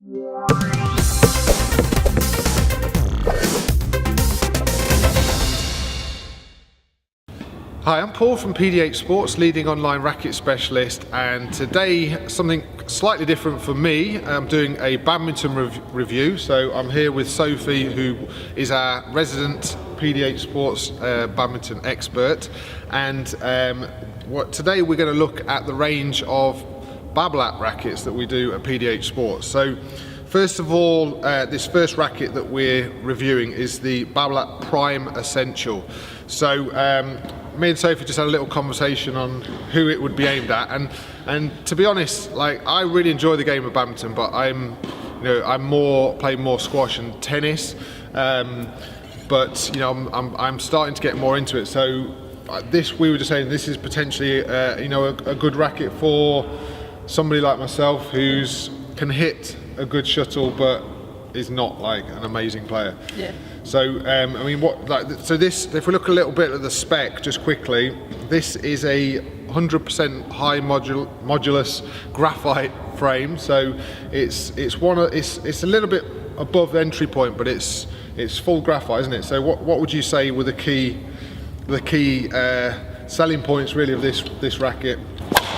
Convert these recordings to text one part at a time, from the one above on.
Hi, I'm Paul from PDH Sports, leading online racket specialist, and today something slightly different for me. I'm doing a badminton review, so I'm here with Sophie, who is our resident PDH Sports badminton expert, and today we're going to look at the range of Babolat rackets that we do at PDH Sports. So first of all, this first racket that we're reviewing is the Babolat Prime Essential. So me and Sophie just had a little conversation on who it would be aimed at, and to be honest, like, I really enjoy the game of badminton, but I'm playing more squash and tennis, but I'm starting to get more into it. So we were just saying this is potentially a good racket for somebody like myself who's can hit a good shuttle but is not like an amazing player. Yeah. So this, if we look a little bit at the spec just quickly, this is a 100% high modulus graphite frame. So it's a little bit above the entry point, but it's full graphite, isn't it? So what would you say were the key selling points really of this racket?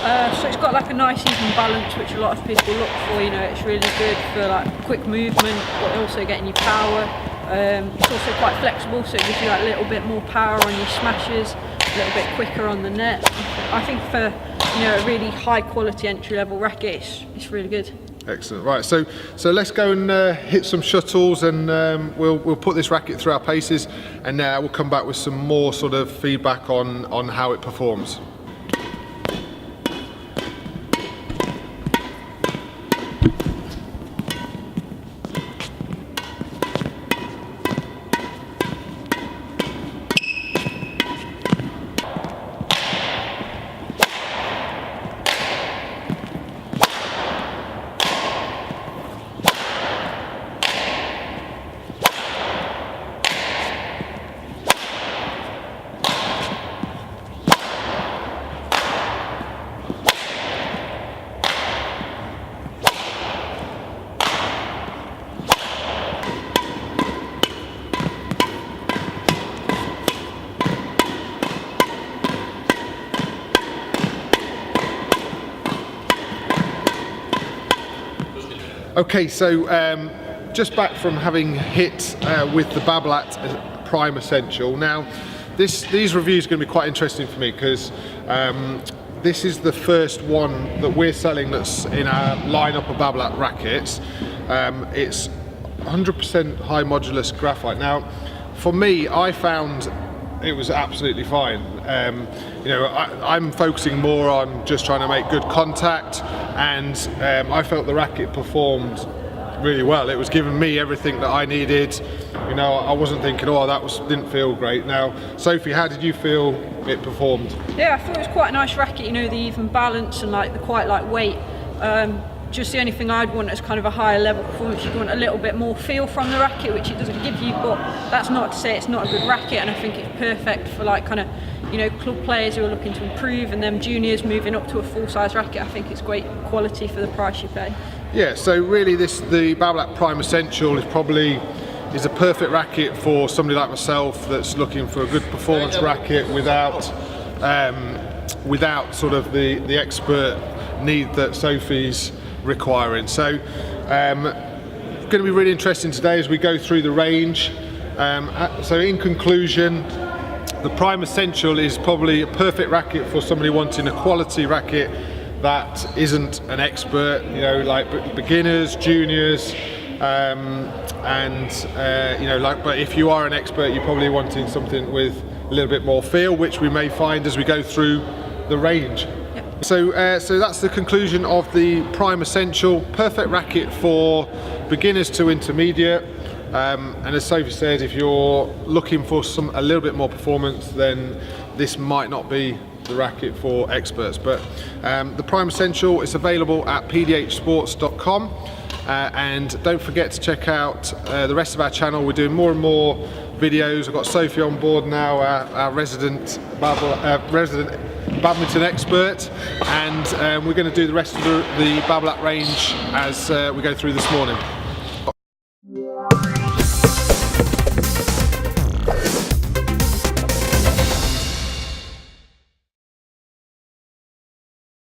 So it's got like a nice even balance, which a lot of people look for. It's really good for like quick movement, but also getting you power. It's also quite flexible, so it gives you like a little bit more power on your smashes, a little bit quicker on the net. I think for a really high quality entry level racket, it's really good. Excellent. Right, so let's go and hit some shuttles, and we'll put this racket through our paces, and we'll come back with some more sort of feedback on how it performs. Okay, so just back from having hit with the Babolat Prime Essential. Now, these reviews are going to be quite interesting for me because this is the first one that we're selling that's in our lineup of Babolat rackets. It's 100% high modulus graphite. Now, for me, I found it was absolutely fine. I'm focusing more on just trying to make good contact, and I felt the racket performed really well. It was giving me everything that I needed. I wasn't thinking, didn't feel great. Now, Sophie, how did you feel it performed? Yeah, I thought it was quite a nice racket. The even balance and like the quite lightweight. Just the only thing I'd want is kind of a higher level performance. You'd want a little bit more feel from the racket, which it doesn't give you, but that's not to say it's not a good racket, and I think it's perfect for like kind of club players who are looking to improve, and them juniors moving up to a full-size racket. I think it's great quality for the price you pay. Yeah, so really the Babolat Prime Essential is a perfect racket for somebody like myself that's looking for a good performance racket without sort of the expert need that Sophie's requiring. So going to be really interesting today as we go through the range. So in conclusion, the Prime Essential is probably a perfect racket for somebody wanting a quality racket that isn't an expert, like beginners, juniors, but if you are an expert, you're probably wanting something with a little bit more feel, which we may find as we go through the range. So that's the conclusion of the Prime Essential, perfect racket for beginners to intermediate. And as Sophie said, if you're looking for a little bit more performance, then this might not be the racket for experts. But the Prime Essential is available at pdhsports.com. and don't forget to check out the rest of our channel. We're doing more and more videos. I've got Sophie on board now, our resident badminton expert, and we're going to do the rest of the Babolat range as we go through this morning.